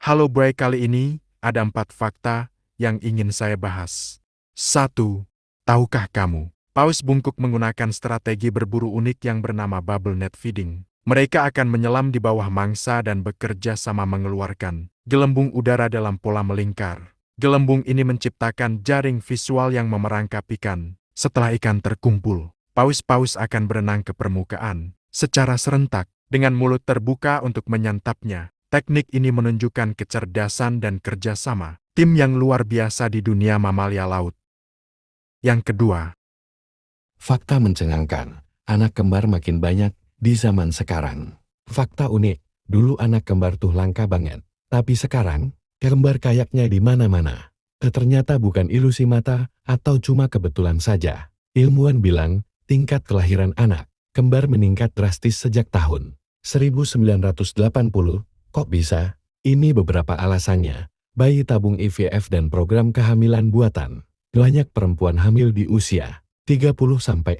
Halo Bray, kali ini ada 4 fakta yang ingin saya bahas. 1. Tahukah kamu, paus bungkuk menggunakan strategi berburu unik yang bernama bubble net feeding. Mereka akan menyelam di bawah mangsa dan bekerja sama mengeluarkan gelembung udara dalam pola melingkar. Gelembung ini menciptakan jaring visual yang memerangkap ikan. Setelah ikan terkumpul, paus-paus akan berenang ke permukaan secara serentak dengan mulut terbuka untuk menyantapnya. Teknik ini menunjukkan kecerdasan dan kerjasama tim yang luar biasa di dunia mamalia laut. Yang kedua, Fakta mencengangkan, anak kembar makin banyak di zaman sekarang. Fakta unik, dulu anak kembar tuh langka banget. Tapi sekarang, kembar kayaknya di mana-mana. Ternyata bukan ilusi mata atau cuma kebetulan saja. Ilmuwan bilang, tingkat kelahiran anak kembar meningkat drastis sejak tahun 1980. Kok bisa? Ini beberapa alasannya. Bayi tabung IVF dan program kehamilan buatan. Banyak perempuan hamil di usia 30-40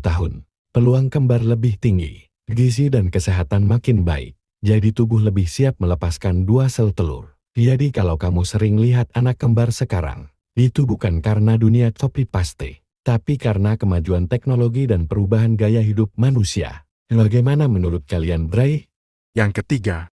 tahun. Peluang kembar lebih tinggi. Gizi dan kesehatan makin baik. Jadi tubuh lebih siap melepaskan 2 sel telur. Jadi kalau kamu sering lihat anak kembar sekarang, itu bukan karena dunia copy paste, tapi karena kemajuan teknologi dan perubahan gaya hidup manusia. Bagaimana menurut kalian, Bray? yang ketiga.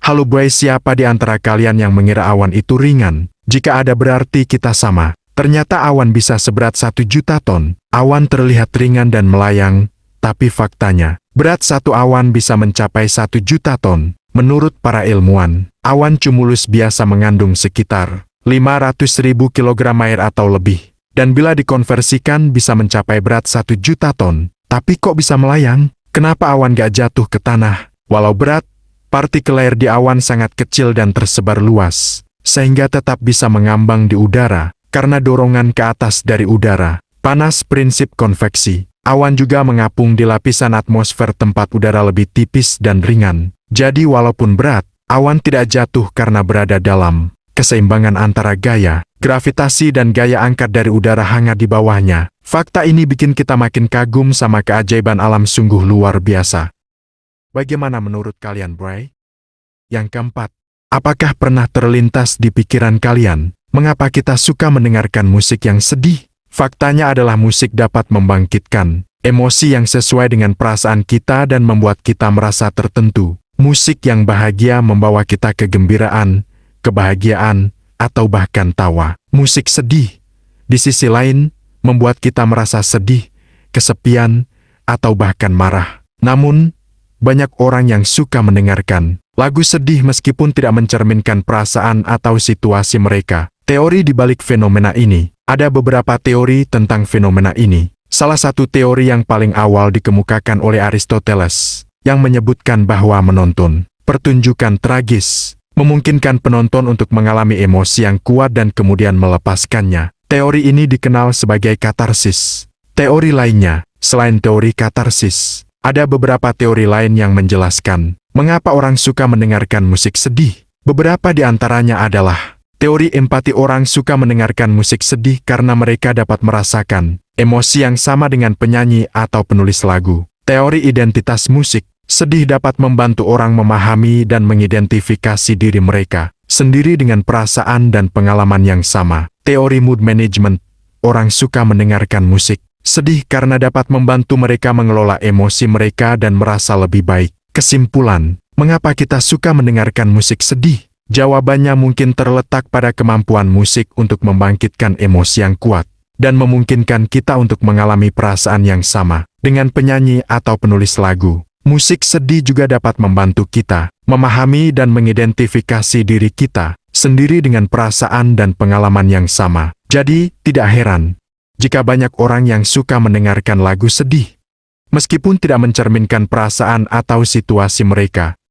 Halo Bray, siapa di antara kalian yang mengira awan itu ringan? Jika ada berarti kita sama. Ternyata awan bisa seberat 1 juta ton. Awan terlihat ringan dan melayang, tapi faktanya, berat satu awan bisa mencapai 1 juta ton. Menurut para ilmuwan, awan cumulus biasa mengandung sekitar 500.000 kg air atau lebih. Dan bila dikonversikan bisa mencapai berat 1 juta ton. Tapi kok bisa melayang? Kenapa awan gak jatuh ke tanah? Walau berat, partikel air di awan sangat kecil dan tersebar luas, sehingga tetap bisa mengambang di udara, karena dorongan ke atas dari udara. Panas prinsip konveksi. Awan juga mengapung di lapisan atmosfer tempat udara lebih tipis dan ringan. Jadi walaupun berat, awan tidak jatuh karena berada dalam keseimbangan antara gaya gravitasi dan gaya angkat dari udara hangat di bawahnya. Fakta ini bikin kita makin kagum sama keajaiban alam, sungguh luar biasa. Bagaimana menurut kalian, Bray? Yang keempat, apakah pernah terlintas di pikiran kalian, mengapa kita suka mendengarkan musik yang sedih? Faktanya adalah musik dapat membangkitkan emosi yang sesuai dengan perasaan kita dan membuat kita merasa tertentu. Musik yang bahagia membawa kita kegembiraan, kebahagiaan, atau bahkan tawa. Musik sedih, di sisi lain, membuat kita merasa sedih, kesepian, atau bahkan marah. Namun, banyak orang yang suka mendengarkan lagu sedih meskipun tidak mencerminkan perasaan atau situasi mereka. Teori di balik fenomena ini. Ada beberapa teori tentang fenomena ini. Salah satu teori yang paling awal dikemukakan oleh Aristoteles, yang menyebutkan bahwa menonton pertunjukan tragis memungkinkan penonton untuk mengalami emosi yang kuat dan kemudian melepaskannya. Teori ini dikenal sebagai katarsis. Teori lainnya, selain teori katarsis, ada beberapa teori lain yang menjelaskan mengapa orang suka mendengarkan musik sedih. Beberapa di antaranya adalah teori empati. Orang suka mendengarkan musik sedih karena mereka dapat merasakan emosi yang sama dengan penyanyi atau penulis lagu. Teori identitas musik. Sedih dapat membantu orang memahami dan mengidentifikasi diri mereka sendiri dengan perasaan dan pengalaman yang sama. Teori mood management. Orang suka mendengarkan musik sedih karena dapat membantu mereka mengelola emosi mereka dan merasa lebih baik. Kesimpulan, mengapa kita suka mendengarkan musik sedih? Jawabannya mungkin terletak pada kemampuan musik untuk membangkitkan emosi yang kuat dan memungkinkan kita untuk mengalami perasaan yang sama dengan penyanyi atau penulis lagu. Musik sedih juga dapat membantu kita memahami dan mengidentifikasi diri kita sendiri dengan perasaan dan pengalaman yang sama. Jadi, tidak heran jika banyak orang yang suka mendengarkan lagu sedih. Meskipun tidak mencerminkan perasaan atau situasi mereka,